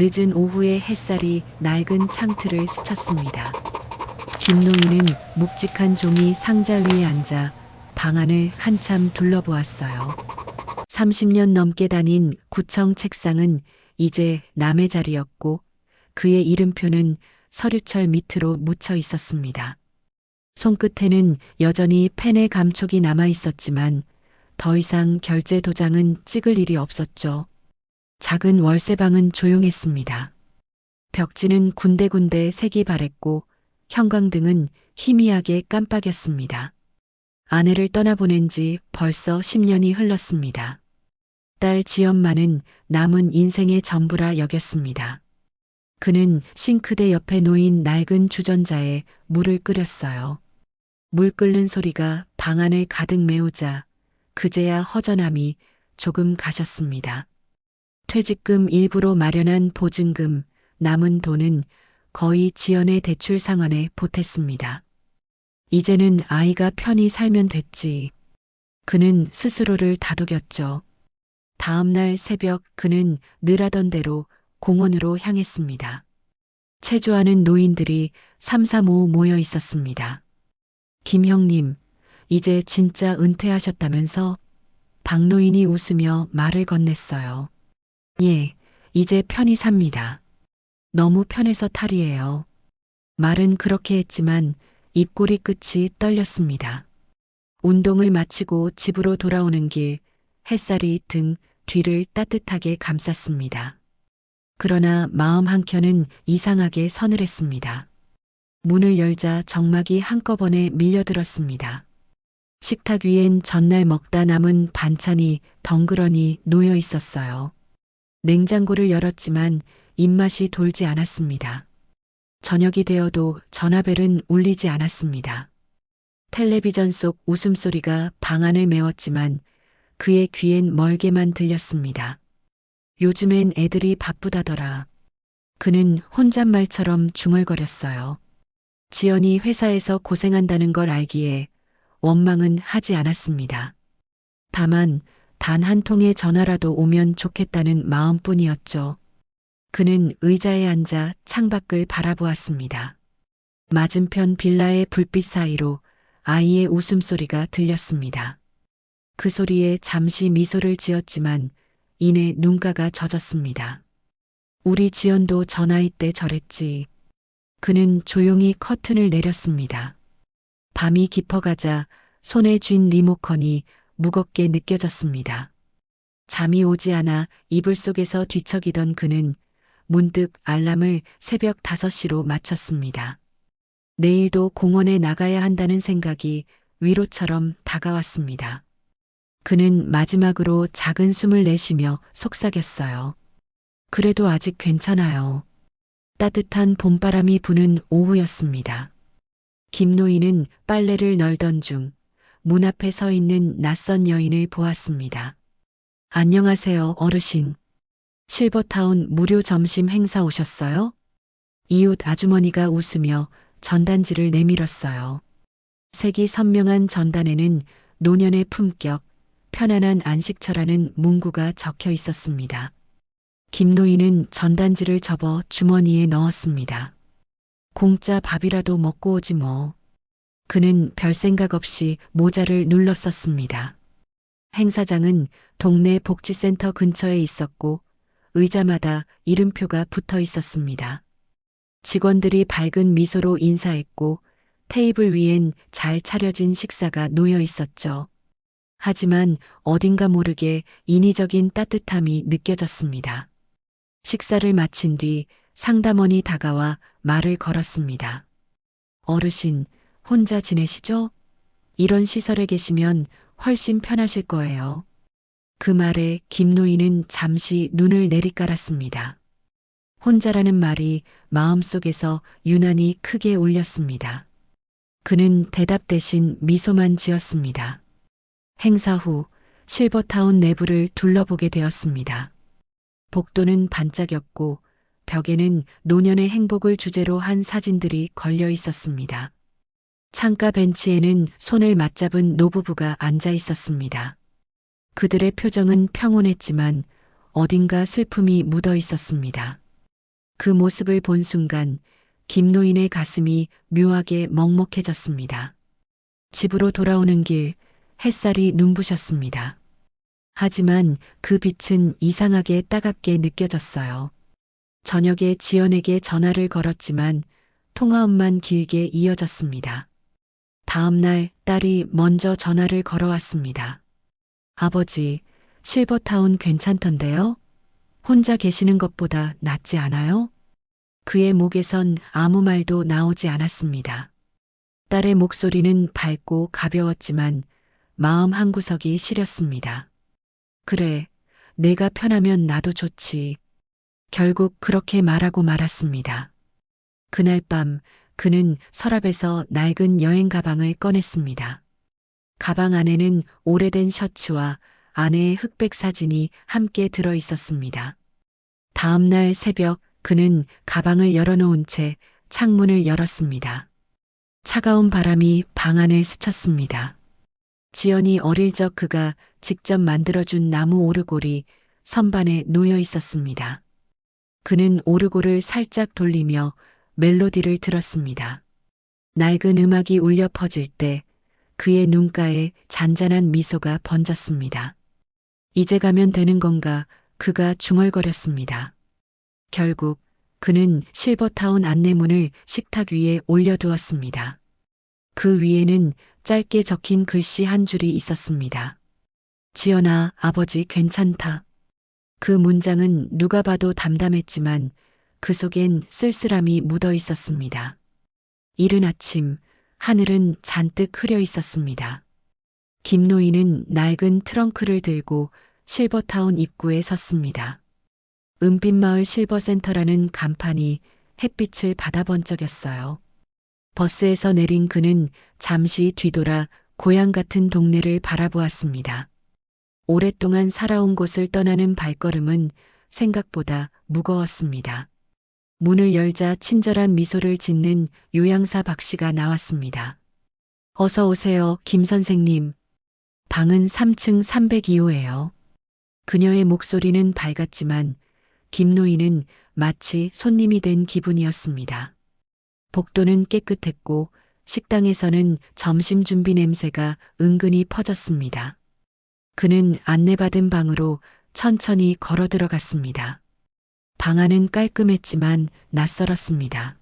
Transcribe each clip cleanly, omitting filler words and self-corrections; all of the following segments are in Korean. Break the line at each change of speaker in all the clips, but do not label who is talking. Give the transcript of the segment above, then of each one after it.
늦은 오후의 햇살이 낡은 창틀을 스쳤습니다. 김노인은 묵직한 종이 상자 위에 앉아 방 안을 한참 둘러보았어요. 30년 넘게 다닌 구청 책상은 이제 남의 자리였고 그의 이름표는 서류철 밑으로 묻혀 있었습니다. 손끝에는 여전히 펜의 감촉이 남아 있었지만 더 이상 결제 도장은 찍을 일이 없었죠. 작은 월세방은 조용했습니다. 벽지는 군데군데 색이 바랬고 형광등은 희미하게 깜빡였습니다. 아내를 떠나보낸 지 벌써 10년이 흘렀습니다. 딸 지엄마는 남은 인생의 전부라 여겼습니다. 그는 싱크대 옆에 놓인 낡은 주전자에 물을 끓였어요. 물 끓는 소리가 방 안을 가득 메우자 그제야 허전함이 조금 가셨습니다. 퇴직금 일부로 마련한 보증금, 남은 돈은 거의 지연의 대출 상환에 보탰습니다. 이제는 아이가 편히 살면 됐지. 그는 스스로를 다독였죠. 다음 날 새벽 그는 늘 하던 대로 공원으로 향했습니다. 체조하는 노인들이 삼삼오오 모여 있었습니다. 김 형님, 이제 진짜 은퇴하셨다면서? 박노인이 웃으며 말을 건넸어요. 예, 이제 편히 삽니다. 너무 편해서 탈이에요. 말은 그렇게 했지만 입꼬리 끝이 떨렸습니다. 운동을 마치고 집으로 돌아오는 길, 햇살이 등 뒤를 따뜻하게 감쌌습니다. 그러나 마음 한켠은 이상하게 서늘했습니다. 문을 열자 정막이 한꺼번에 밀려들었습니다. 식탁 위엔 전날 먹다 남은 반찬이 덩그러니 놓여 있었어요. 냉장고를 열었지만 입맛이 돌지 않았습니다. 저녁이 되어도 전화벨은 울리지 않았습니다. 텔레비전 속 웃음소리가 방 안을 메웠지만 그의 귀엔 멀게만 들렸습니다. 요즘엔 애들이 바쁘다더라. 그는 혼잣말처럼 중얼거렸어요. 지연이 회사에서 고생한다는 걸 알기에 원망은 하지 않았습니다. 다만 단 한 통의 전화라도 오면 좋겠다는 마음뿐이었죠. 그는 의자에 앉아 창밖을 바라보았습니다. 맞은편 빌라의 불빛 사이로 아이의 웃음소리가 들렸습니다. 그 소리에 잠시 미소를 지었지만 이내 눈가가 젖었습니다. 우리 지연도 저 나이 때 저랬지. 그는 조용히 커튼을 내렸습니다. 밤이 깊어가자 손에 쥔 리모컨이 무겁게 느껴졌습니다. 잠이 오지 않아 이불 속에서 뒤척이던 그는 문득 알람을 새벽 5시로 맞췄습니다. 내일도 공원에 나가야 한다는 생각이 위로처럼 다가왔습니다. 그는 마지막으로 작은 숨을 내쉬며 속삭였어요. 그래도 아직 괜찮아요. 따뜻한 봄바람이 부는 오후였습니다. 김노인은 빨래를 널던 중 문 앞에 서 있는 낯선 여인을 보았습니다. 안녕하세요, 어르신. 실버타운 무료 점심 행사 오셨어요? 이웃 아주머니가 웃으며 전단지를 내밀었어요. 색이 선명한 전단에는 노년의 품격, 편안한 안식처라는 문구가 적혀 있었습니다. 김노인은 전단지를 접어 주머니에 넣었습니다. 공짜 밥이라도 먹고 오지 뭐. 그는 별 생각 없이 모자를 눌렀었습니다. 행사장은 동네 복지센터 근처에 있었고 의자마다 이름표가 붙어 있었습니다. 직원들이 밝은 미소로 인사했고 테이블 위엔 잘 차려진 식사가 놓여 있었죠. 하지만 어딘가 모르게 인위적인 따뜻함이 느껴졌습니다. 식사를 마친 뒤 상담원이 다가와 말을 걸었습니다. 어르신, 혼자 지내시죠? 이런 시설에 계시면 훨씬 편하실 거예요. 그 말에 김노인은 잠시 눈을 내리깔았습니다. 혼자라는 말이 마음속에서 유난히 크게 울렸습니다. 그는 대답 대신 미소만 지었습니다. 행사 후 실버타운 내부를 둘러보게 되었습니다. 복도는 반짝였고 벽에는 노년의 행복을 주제로 한 사진들이 걸려 있었습니다. 창가 벤치에는 손을 맞잡은 노부부가 앉아 있었습니다. 그들의 표정은 평온했지만 어딘가 슬픔이 묻어 있었습니다. 그 모습을 본 순간 김노인의 가슴이 묘하게 먹먹해졌습니다. 집으로 돌아오는 길 햇살이 눈부셨습니다. 하지만 그 빛은 이상하게 따갑게 느껴졌어요. 저녁에 지연에게 전화를 걸었지만 통화음만 길게 이어졌습니다. 다음 날 딸이 먼저 전화를 걸어왔습니다. 아버지, 실버타운 괜찮던데요? 혼자 계시는 것보다 낫지 않아요? 그의 목에선 아무 말도 나오지 않았습니다. 딸의 목소리는 밝고 가벼웠지만 마음 한구석이 시렸습니다. 그래, 내가 편하면 나도 좋지. 결국 그렇게 말하고 말았습니다. 그날 밤 그는 서랍에서 낡은 여행 가방을 꺼냈습니다. 가방 안에는 오래된 셔츠와 아내의 흑백 사진이 함께 들어 있었습니다. 다음 날 새벽 그는 가방을 열어놓은 채 창문을 열었습니다. 차가운 바람이 방 안을 스쳤습니다. 지연이 어릴 적 그가 직접 만들어준 나무 오르골이 선반에 놓여 있었습니다. 그는 오르골을 살짝 돌리며 멜로디를 들었습니다. 낡은 음악이 울려 퍼질 때 그의 눈가에 잔잔한 미소가 번졌습니다. 이제 가면 되는 건가 그가 중얼거렸습니다. 결국 그는 실버타운 안내문을 식탁 위에 올려두었습니다. 그 위에는 짧게 적힌 글씨 한 줄이 있었습니다. 지연아, 아버지 괜찮다. 그 문장은 누가 봐도 담담했지만 그 속엔 쓸쓸함이 묻어 있었습니다. 이른 아침 하늘은 잔뜩 흐려 있었습니다. 김노인은 낡은 트렁크를 들고 실버타운 입구에 섰습니다. 은빛마을 실버센터라는 간판이 햇빛을 받아 번쩍였어요. 버스에서 내린 그는 잠시 뒤돌아 고향 같은 동네를 바라보았습니다. 오랫동안 살아온 곳을 떠나는 발걸음은 생각보다 무거웠습니다. 문을 열자 친절한 미소를 짓는 요양사 박 씨가 나왔습니다. 어서 오세요, 김 선생님. 방은 3층 302호예요. 그녀의 목소리는 밝았지만 김노인은 마치 손님이 된 기분이었습니다. 복도는 깨끗했고 식당에서는 점심 준비 냄새가 은근히 퍼졌습니다. 그는 안내받은 방으로 천천히 걸어 들어갔습니다. 방 안은 깔끔했지만 낯설었습니다.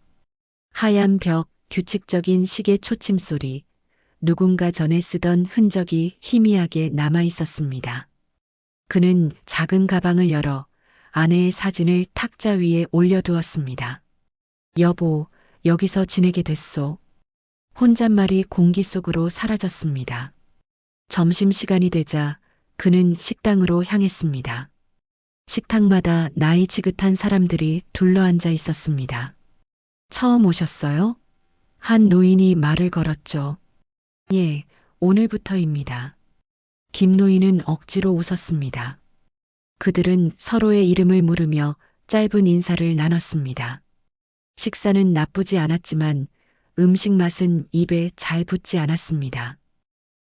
하얀 벽, 규칙적인 시계 초침 소리, 누군가 전에 쓰던 흔적이 희미하게 남아 있었습니다. 그는 작은 가방을 열어 아내의 사진을 탁자 위에 올려두었습니다. 여보, 여기서 지내게 됐소. 혼잣말이 공기 속으로 사라졌습니다. 점심시간이 되자 그는 식당으로 향했습니다. 식탁마다 나이 지긋한 사람들이 둘러앉아 있었습니다. 처음 오셨어요? 한 노인이 말을 걸었죠. 예, 오늘부터입니다. 김노인은 억지로 웃었습니다. 그들은 서로의 이름을 물으며 짧은 인사를 나눴습니다. 식사는 나쁘지 않았지만 음식 맛은 입에 잘 붙지 않았습니다.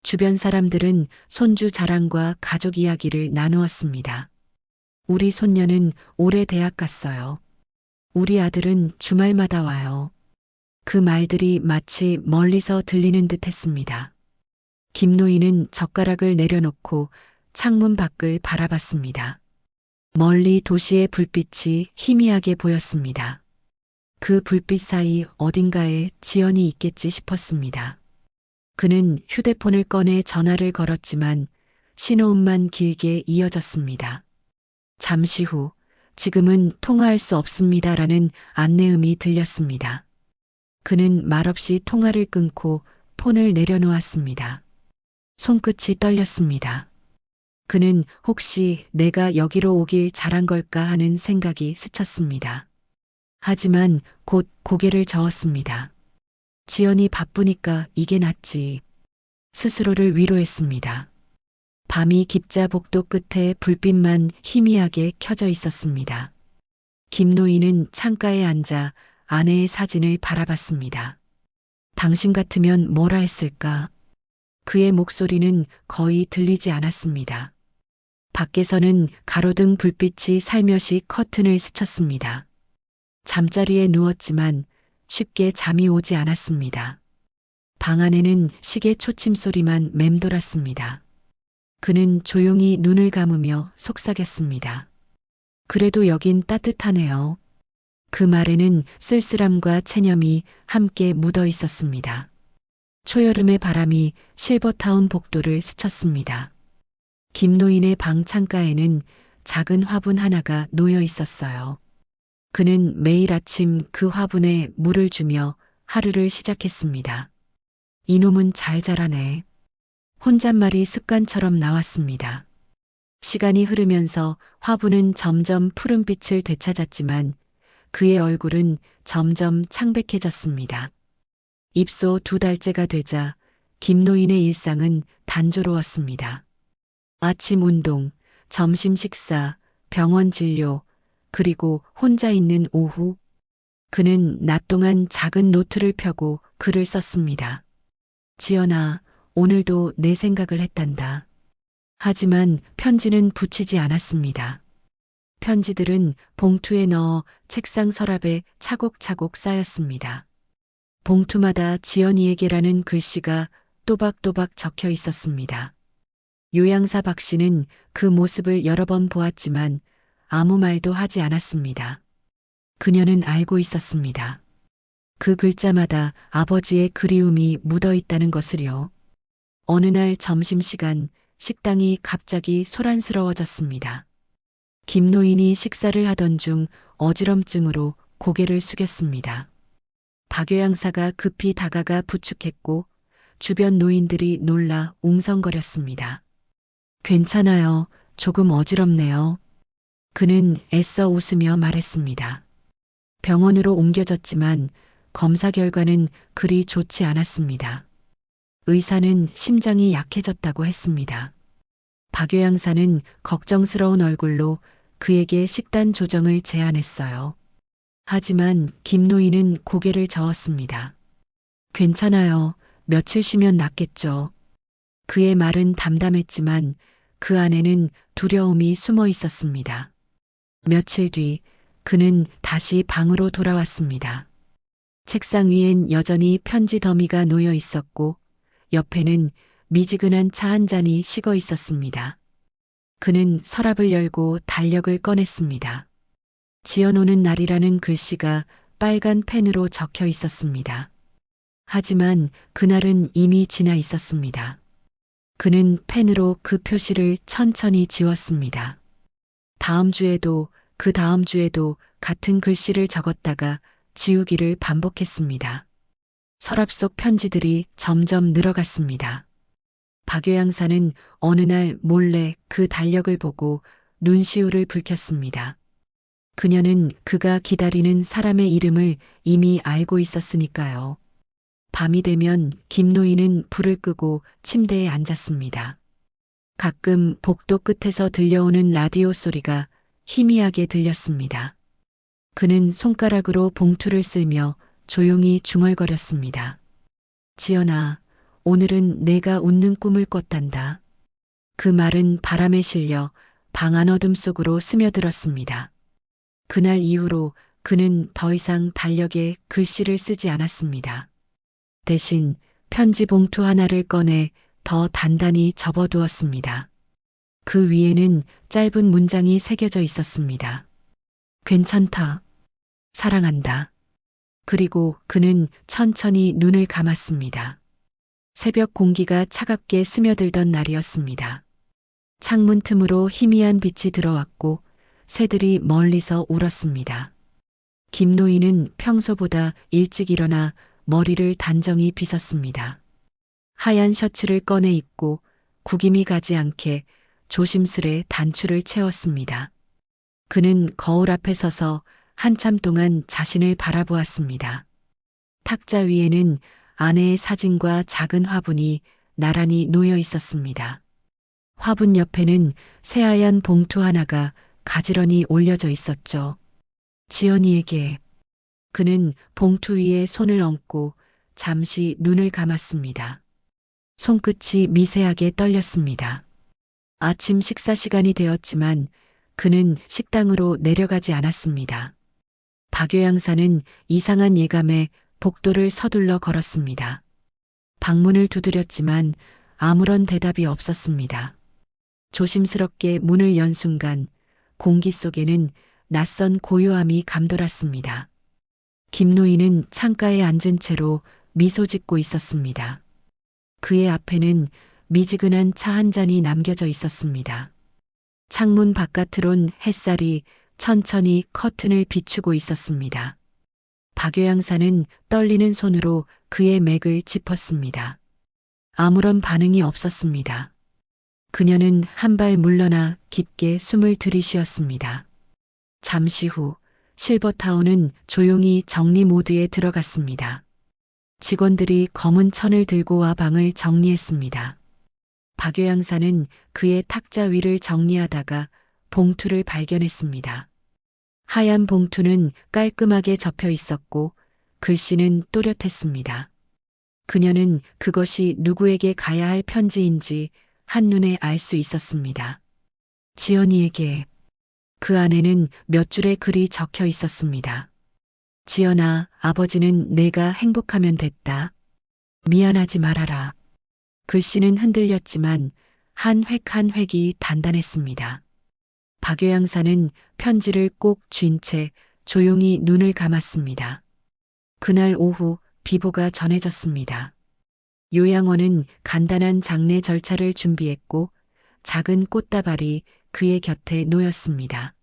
주변 사람들은 손주 자랑과 가족 이야기를 나누었습니다. 우리 손녀는 올해 대학 갔어요. 우리 아들은 주말마다 와요. 그 말들이 마치 멀리서 들리는 듯 했습니다. 김노인은 젓가락을 내려놓고 창문 밖을 바라봤습니다. 멀리 도시의 불빛이 희미하게 보였습니다. 그 불빛 사이 어딘가에 지연이 있겠지 싶었습니다. 그는 휴대폰을 꺼내 전화를 걸었지만 신호음만 길게 이어졌습니다. 잠시 후 지금은 통화할 수 없습니다라는 안내음이 들렸습니다. 그는 말없이 통화를 끊고 폰을 내려놓았습니다. 손끝이 떨렸습니다. 그는 혹시 내가 여기로 오길 잘한 걸까 하는 생각이 스쳤습니다. 하지만 곧 고개를 저었습니다. 지연이 바쁘니까 이게 낫지. 스스로를 위로했습니다. 밤이 깊자 복도 끝에 불빛만 희미하게 켜져 있었습니다. 김노인은 창가에 앉아 아내의 사진을 바라봤습니다. 당신 같으면 뭐라 했을까? 그의 목소리는 거의 들리지 않았습니다. 밖에서는 가로등 불빛이 살며시 커튼을 스쳤습니다. 잠자리에 누웠지만 쉽게 잠이 오지 않았습니다. 방 안에는 시계 초침 소리만 맴돌았습니다. 그는 조용히 눈을 감으며 속삭였습니다. 그래도 여긴 따뜻하네요. 그 말에는 쓸쓸함과 체념이 함께 묻어 있었습니다. 초여름의 바람이 실버타운 복도를 스쳤습니다. 김노인의 방 창가에는 작은 화분 하나가 놓여 있었어요. 그는 매일 아침 그 화분에 물을 주며 하루를 시작했습니다. 이놈은 잘 자라네. 혼잣말이 습관처럼 나왔습니다. 시간이 흐르면서 화분은 점점 푸른빛을 되찾았지만 그의 얼굴은 점점 창백해졌습니다. 입소 2달째가 되자 김노인의 일상은 단조로웠습니다. 아침 운동, 점심 식사, 병원 진료, 그리고 혼자 있는 오후. 그는 낮 동안 작은 노트를 펴고 글을 썼습니다. 지연아, 오늘도 내 생각을 했단다. 하지만 편지는 붙이지 않았습니다. 편지들은 봉투에 넣어 책상 서랍에 차곡차곡 쌓였습니다. 봉투마다 지연이에게라는 글씨가 또박또박 적혀 있었습니다. 요양사 박 씨는 그 모습을 여러 번 보았지만 아무 말도 하지 않았습니다. 그녀는 알고 있었습니다. 그 글자마다 아버지의 그리움이 묻어 있다는 것을요. 어느 날 점심시간 식당이 갑자기 소란스러워졌습니다. 김노인이 식사를 하던 중 어지럼증으로 고개를 숙였습니다. 박 요양사가 급히 다가가 부축했고 주변 노인들이 놀라 웅성거렸습니다. 괜찮아요. 조금 어지럽네요. 그는 애써 웃으며 말했습니다. 병원으로 옮겨졌지만 검사 결과는 그리 좋지 않았습니다. 의사는 심장이 약해졌다고 했습니다. 박 요양사는 걱정스러운 얼굴로 그에게 식단 조정을 제안했어요. 하지만 김노인은 고개를 저었습니다. 괜찮아요. 며칠 쉬면 낫겠죠. 그의 말은 담담했지만 그 안에는 두려움이 숨어 있었습니다. 며칠 뒤 그는 다시 방으로 돌아왔습니다. 책상 위엔 여전히 편지 더미가 놓여 있었고 옆에는 미지근한 차 한 잔이 식어 있었습니다. 그는 서랍을 열고 달력을 꺼냈습니다. 지연 오는 날이라는 글씨가 빨간 펜으로 적혀 있었습니다. 하지만 그날은 이미 지나 있었습니다. 그는 펜으로 그 표시를 천천히 지웠습니다. 다음 주에도 그 다음 주에도 같은 글씨를 적었다가 지우기를 반복했습니다. 서랍 속 편지들이 점점 늘어갔습니다. 박 요양사는 어느 날 몰래 그 달력을 보고 눈시울을 붉혔습니다. 그녀는 그가 기다리는 사람의 이름을 이미 알고 있었으니까요. 밤이 되면 김노인은 불을 끄고 침대에 앉았습니다. 가끔 복도 끝에서 들려오는 라디오 소리가 희미하게 들렸습니다. 그는 손가락으로 봉투를 쓸며 조용히 중얼거렸습니다. 지연아, 오늘은 내가 웃는 꿈을 꿨단다. 그 말은 바람에 실려 방 안 어둠 속으로 스며들었습니다. 그날 이후로 그는 더 이상 달력에 글씨를 쓰지 않았습니다. 대신 편지 봉투 하나를 꺼내 더 단단히 접어두었습니다. 그 위에는 짧은 문장이 새겨져 있었습니다. 괜찮다. 사랑한다. 그리고 그는 천천히 눈을 감았습니다. 새벽 공기가 차갑게 스며들던 날이었습니다. 창문 틈으로 희미한 빛이 들어왔고 새들이 멀리서 울었습니다. 김노인은 평소보다 일찍 일어나 머리를 단정히 빗었습니다. 하얀 셔츠를 꺼내 입고 구김이 가지 않게 조심스레 단추를 채웠습니다. 그는 거울 앞에 서서 한참 동안 자신을 바라보았습니다. 탁자 위에는 아내의 사진과 작은 화분이 나란히 놓여 있었습니다. 화분 옆에는 새하얀 봉투 하나가 가지런히 올려져 있었죠. 지연이에게. 그는 봉투 위에 손을 얹고 잠시 눈을 감았습니다. 손끝이 미세하게 떨렸습니다. 아침 식사 시간이 되었지만 그는 식당으로 내려가지 않았습니다. 박요 양사는 이상한 예감에 복도를 서둘러 걸었습니다. 방문을 두드렸지만 아무런 대답이 없었습니다. 조심스럽게 문을 연 순간 공기 속에는 낯선 고요함이 감돌았습니다. 김노인은 창가에 앉은 채로 미소 짓고 있었습니다. 그의 앞에는 미지근한 차 한 잔이 남겨져 있었습니다. 창문 바깥으론 햇살이 천천히 커튼을 비추고 있었습니다. 박요 양사는 떨리는 손으로 그의 맥을 짚었습니다. 아무런 반응이 없었습니다. 그녀는 한 발 물러나 깊게 숨을 들이쉬었습니다. 잠시 후 실버타운은 조용히 정리 모드에 들어갔습니다. 직원들이 검은 천을 들고 와 방을 정리했습니다. 박요 양사는 그의 탁자 위를 정리하다가 봉투를 발견했습니다. 하얀 봉투는 깔끔하게 접혀 있었고 글씨는 또렷했습니다. 그녀는 그것이 누구에게 가야 할 편지인지 한눈에 알 수 있었습니다. 지연이에게. 그 안에는 몇 줄의 글이 적혀 있었습니다. 지연아, 아버지는 내가 행복하면 됐다. 미안하지 말아라. 글씨는 흔들렸지만 한 획 한 획이 단단했습니다. 박요 양사는 편지를 꼭 쥔 채 조용히 눈을 감았습니다. 그날 오후 비보가 전해졌습니다. 요양원은 간단한 장례 절차를 준비했고 작은 꽃다발이 그의 곁에 놓였습니다.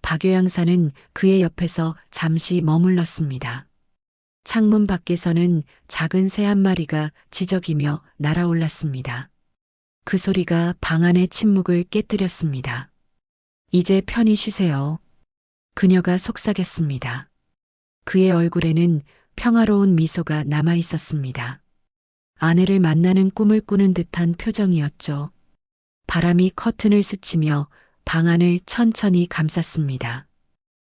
박요 양사는 그의 옆에서 잠시 머물렀습니다. 창문 밖에서는 작은 새 한 마리가 지저귀며 날아올랐습니다. 그 소리가 방 안의 침묵을 깨뜨렸습니다. 이제 편히 쉬세요. 그녀가 속삭였습니다. 그의 얼굴에는 평화로운 미소가 남아 있었습니다. 아내를 만나는 꿈을 꾸는 듯한 표정이었죠. 바람이 커튼을 스치며 방 안을 천천히 감쌌습니다.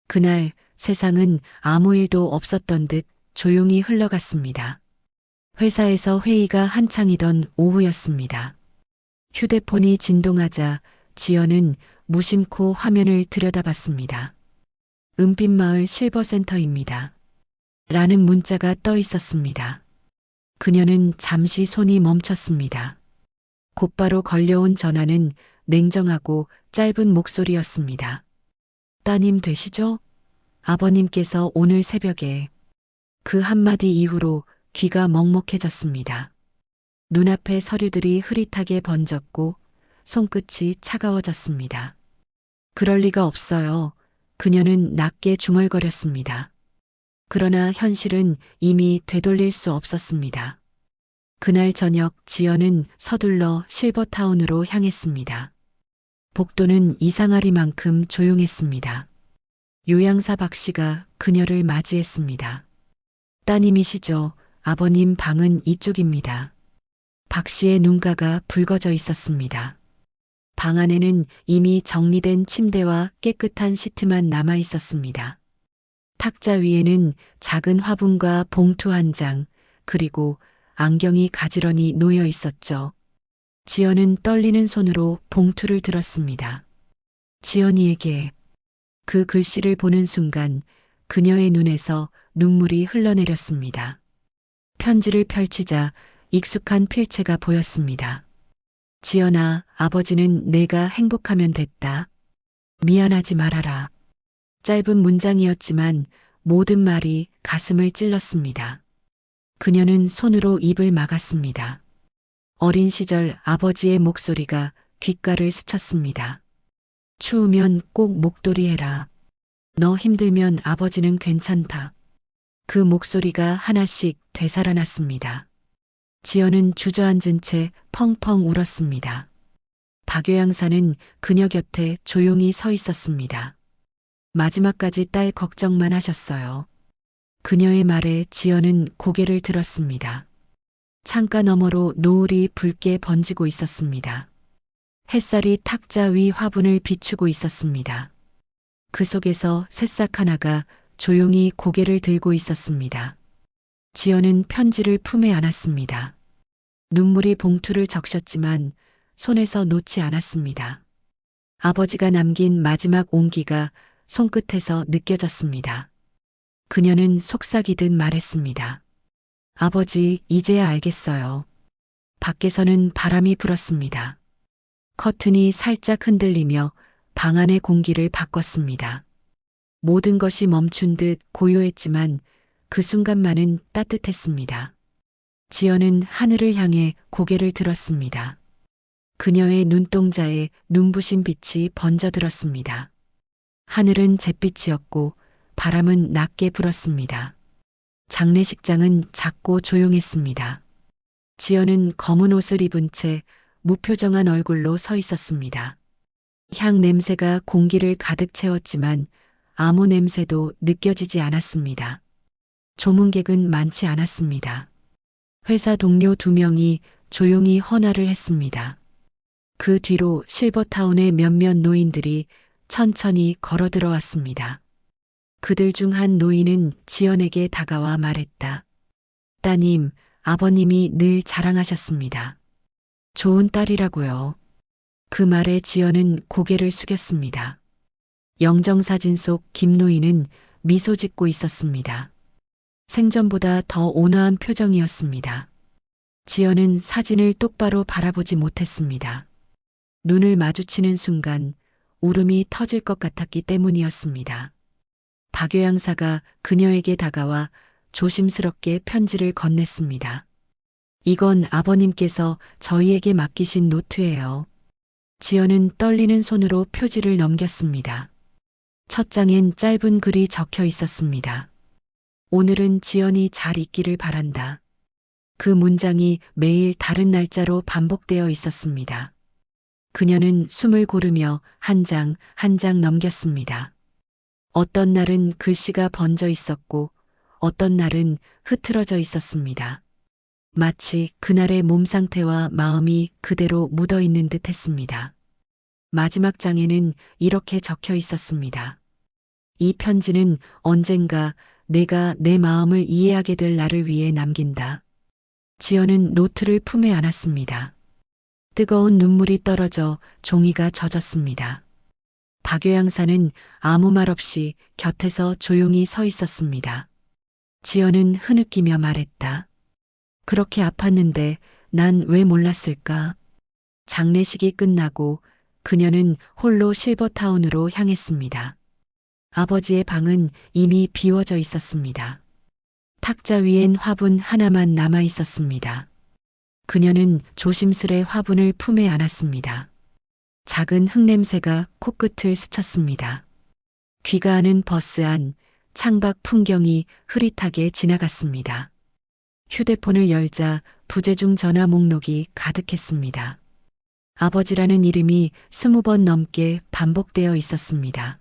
그날 세상은 아무 일도 없었던 듯 조용히 흘러갔습니다. 회사에서 회의가 한창이던 오후였습니다. 휴대폰이 진동하자 지연은 무심코 화면을 들여다봤습니다. 은빛마을 실버센터입니다. 라는 문자가 떠 있었습니다. 그녀는 잠시 손이 멈췄습니다. 곧바로 걸려온 전화는 냉정하고 짧은 목소리였습니다. 따님 되시죠? 아버님께서 오늘 새벽에. 그 한마디 이후로 귀가 먹먹해졌습니다. 눈앞에 서류들이 흐릿하게 번졌고 손끝이 차가워졌습니다. 그럴 리가 없어요. 그녀는 낮게 중얼거렸습니다. 그러나 현실은 이미 되돌릴 수 없었습니다. 그날 저녁 지연은 서둘러 실버타운으로 향했습니다. 복도는 이상하리만큼 조용했습니다. 요양사 박 씨가 그녀를 맞이했습니다. 따님이시죠? 아버님 방은 이쪽입니다. 박 씨의 눈가가 붉어져 있었습니다. 방 안에는 이미 정리된 침대와 깨끗한 시트만 남아 있었습니다. 탁자 위에는 작은 화분과 봉투 한 장, 그리고 안경이 가지런히 놓여 있었죠. 지연은 떨리는 손으로 봉투를 들었습니다. 지연이에게. 그 글씨를 보는 순간 그녀의 눈에서 눈물이 흘러내렸습니다. 편지를 펼치자 익숙한 필체가 보였습니다. 지연아, 아버지는 내가 행복하면 됐다. 미안하지 말아라. 짧은 문장이었지만 모든 말이 가슴을 찔렀습니다. 그녀는 손으로 입을 막았습니다. 어린 시절 아버지의 목소리가 귓가를 스쳤습니다. 추우면 꼭 목도리 해라. 너 힘들면 아버지는 괜찮다. 그 목소리가 하나씩 되살아났습니다. 지연은 주저앉은 채 펑펑 울었습니다. 박요 양사는 그녀 곁에 조용히 서 있었습니다. 마지막까지 딸 걱정만 하셨어요. 그녀의 말에 지연은 고개를 들었습니다. 창가 너머로 노을이 붉게 번지고 있었습니다. 햇살이 탁자 위 화분을 비추고 있었습니다. 그 속에서 새싹 하나가 조용히 고개를 들고 있었습니다. 지연은 편지를 품에 안았습니다. 눈물이 봉투를 적셨지만 손에서 놓지 않았습니다. 아버지가 남긴 마지막 온기가 손끝에서 느껴졌습니다. 그녀는 속삭이듯 말했습니다. 아버지, 이제야 알겠어요. 밖에서는 바람이 불었습니다. 커튼이 살짝 흔들리며 방 안의 공기를 바꿨습니다. 모든 것이 멈춘 듯 고요했지만 그 순간만은 따뜻했습니다. 지연은 하늘을 향해 고개를 들었습니다. 그녀의 눈동자에 눈부신 빛이 번져들었습니다. 하늘은 잿빛이었고 바람은 낮게 불었습니다. 장례식장은 작고 조용했습니다. 지연은 검은 옷을 입은 채 무표정한 얼굴로 서 있었습니다. 향 냄새가 공기를 가득 채웠지만 아무 냄새도 느껴지지 않았습니다. 조문객은 많지 않았습니다. 회사 동료 2명이 조용히 헌화를 했습니다. 그 뒤로 실버타운의 몇몇 노인들이 천천히 걸어 들어왔습니다. 그들 중 한 노인은 지연에게 다가와 말했다. 따님, 아버님이 늘 자랑하셨습니다. 좋은 딸이라고요. 그 말에 지연은 고개를 숙였습니다. 영정사진 속 김노인은 미소 짓고 있었습니다. 생전보다 더 온화한 표정이었습니다. 지연은 사진을 똑바로 바라보지 못했습니다. 눈을 마주치는 순간 울음이 터질 것 같았기 때문이었습니다. 박요 양사가 그녀에게 다가와 조심스럽게 편지를 건넸습니다. 이건 아버님께서 저희에게 맡기신 노트예요. 지연은 떨리는 손으로 표지를 넘겼습니다. 첫 장엔 짧은 글이 적혀 있었습니다. 오늘은 지연이 잘 있기를 바란다. 그 문장이 매일 다른 날짜로 반복되어 있었습니다. 그녀는 숨을 고르며 한 장 한 장 넘겼습니다. 어떤 날은 글씨가 번져 있었고 어떤 날은 흐트러져 있었습니다. 마치 그날의 몸 상태와 마음이 그대로 묻어 있는 듯 했습니다. 마지막 장에는 이렇게 적혀 있었습니다. 이 편지는 언젠가 내가 내 마음을 이해하게 될 날을 위해 남긴다. 지연은 노트를 품에 안았습니다. 뜨거운 눈물이 떨어져 종이가 젖었습니다. 박요 양사는 아무 말 없이 곁에서 조용히 서 있었습니다. 지연은 흐느끼며 말했다. 그렇게 아팠는데 난 왜 몰랐을까? 장례식이 끝나고 그녀는 홀로 실버타운으로 향했습니다. 아버지의 방은 이미 비워져 있었습니다. 탁자 위엔 화분 하나만 남아 있었습니다. 그녀는 조심스레 화분을 품에 안았습니다. 작은 흙냄새가 코끝을 스쳤습니다. 귀가하는 버스 안 창밖 풍경이 흐릿하게 지나갔습니다. 휴대폰을 열자 부재중 전화 목록이 가득했습니다. 아버지라는 이름이 20번 넘게 반복되어 있었습니다.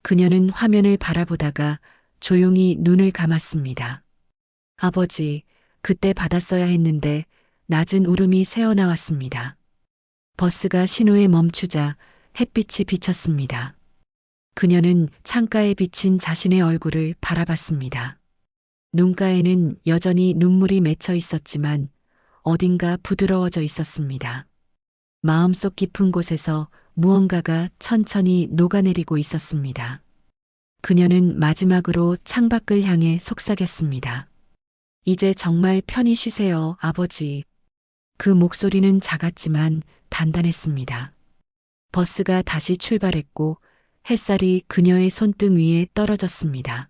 그녀는 화면을 바라보다가 조용히 눈을 감았습니다. 아버지, 그때 받았어야 했는데 낮은 울음이 새어나왔습니다. 버스가 신호에 멈추자 햇빛이 비쳤습니다. 그녀는 창가에 비친 자신의 얼굴을 바라봤습니다. 눈가에는 여전히 눈물이 맺혀 있었지만 어딘가 부드러워져 있었습니다. 마음속 깊은 곳에서 무언가가 천천히 녹아내리고 있었습니다. 그녀는 마지막으로 창밖을 향해 속삭였습니다. 이제 정말 편히 쉬세요, 아버지. 그 목소리는 작았지만 단단했습니다. 버스가 다시 출발했고 햇살이 그녀의 손등 위에 떨어졌습니다.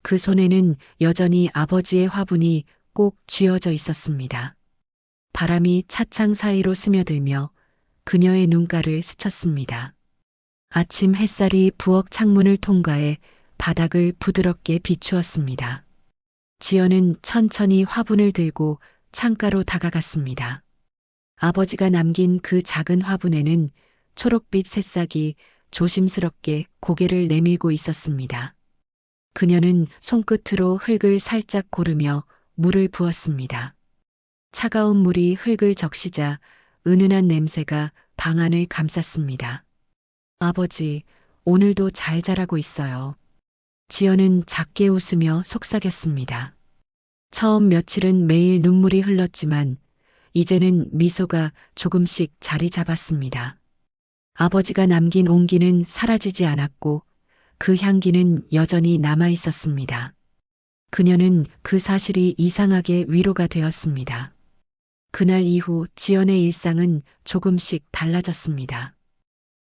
그 손에는 여전히 아버지의 화분이 꼭 쥐어져 있었습니다. 바람이 차창 사이로 스며들며 그녀의 눈가를 스쳤습니다. 아침 햇살이 부엌 창문을 통과해 바닥을 부드럽게 비추었습니다. 지연은 천천히 화분을 들고 창가로 다가갔습니다. 아버지가 남긴 그 작은 화분에는 초록빛 새싹이 조심스럽게 고개를 내밀고 있었습니다. 그녀는 손끝으로 흙을 살짝 고르며 물을 부었습니다. 차가운 물이 흙을 적시자 은은한 냄새가 방 안을 감쌌습니다. 아버지, 오늘도 잘 자라고 있어요. 지연은 작게 웃으며 속삭였습니다. 처음 며칠은 매일 눈물이 흘렀지만 이제는 미소가 조금씩 자리 잡았습니다. 아버지가 남긴 온기는 사라지지 않았고 그 향기는 여전히 남아 있었습니다. 그녀는 그 사실이 이상하게 위로가 되었습니다. 그날 이후 지연의 일상은 조금씩 달라졌습니다.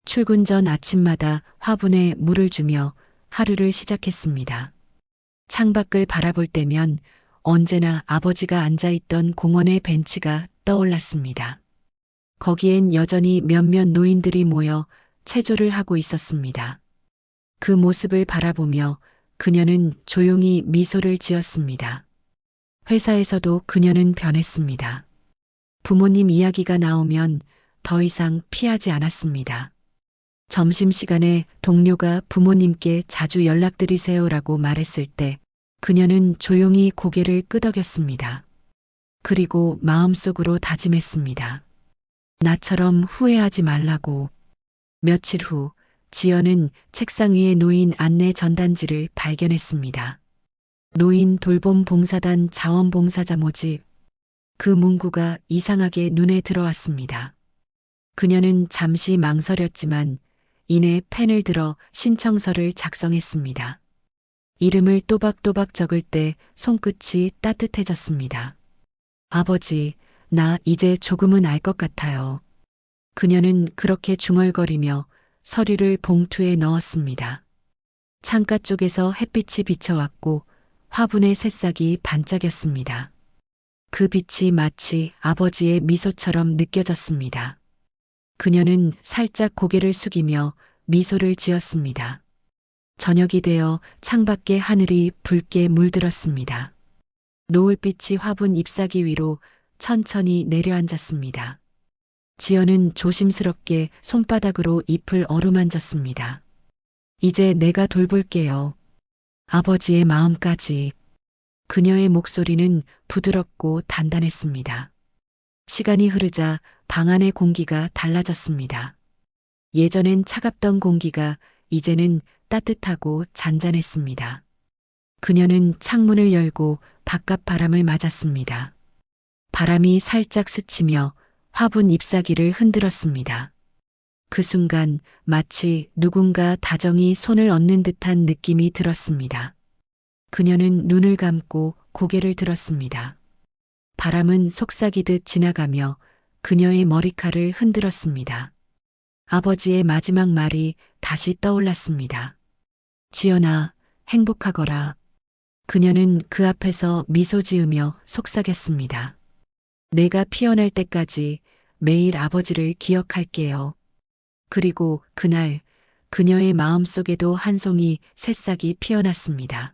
출근 전 아침마다 화분에 물을 주며 하루를 시작했습니다. 창밖을 바라볼 때면 언제나 아버지가 앉아있던 공원의 벤치가 떠올랐습니다. 거기엔 여전히 몇몇 노인들이 모여 체조를 하고 있었습니다. 그 모습을 바라보며 그녀는 조용히 미소를 지었습니다. 회사에서도 그녀는 변했습니다. 부모님 이야기가 나오면 더 이상 피하지 않았습니다. 점심시간에 동료가 부모님께 자주 연락드리세요라고 말했을 때 그녀는 조용히 고개를 끄덕였습니다. 그리고 마음속으로 다짐했습니다. 나처럼 후회하지 말라고. 며칠 후 지연은 책상 위에 놓인 안내 전단지를 발견했습니다. 노인 돌봄 봉사단 자원봉사자 모집. 그 문구가 이상하게 눈에 들어왔습니다. 그녀는 잠시 망설였지만 이내 펜을 들어 신청서를 작성했습니다. 이름을 또박또박 적을 때 손끝이 따뜻해졌습니다. 아버지, 나 이제 조금은 알 것 같아요. 그녀는 그렇게 중얼거리며 서류를 봉투에 넣었습니다. 창가 쪽에서 햇빛이 비쳐왔고 화분의 새싹이 반짝였습니다. 그 빛이 마치 아버지의 미소처럼 느껴졌습니다. 그녀는 살짝 고개를 숙이며 미소를 지었습니다. 저녁이 되어 창밖의 하늘이 붉게 물들었습니다. 노을빛이 화분 잎사귀 위로 천천히 내려앉았습니다. 지연은 조심스럽게 손바닥으로 잎을 어루만졌습니다. 이제 내가 돌볼게요. 아버지의 마음까지. 그녀의 목소리는 부드럽고 단단했습니다. 시간이 흐르자 방 안의 공기가 달라졌습니다. 예전엔 차갑던 공기가 이제는 따뜻하고 잔잔했습니다. 그녀는 창문을 열고 바깥 바람을 맞았습니다. 바람이 살짝 스치며 화분 잎사귀를 흔들었습니다. 그 순간 마치 누군가 다정히 손을 얹는 듯한 느낌이 들었습니다. 그녀는 눈을 감고 고개를 들었습니다. 바람은 속삭이듯 지나가며 그녀의 머리칼을 흔들었습니다. 아버지의 마지막 말이 다시 떠올랐습니다. 지연아, 행복하거라. 그녀는 그 앞에서 미소 지으며 속삭였습니다. 내가 피어날 때까지 매일 아버지를 기억할게요. 그리고 그날 그녀의 마음속에도 한 송이 새싹이 피어났습니다.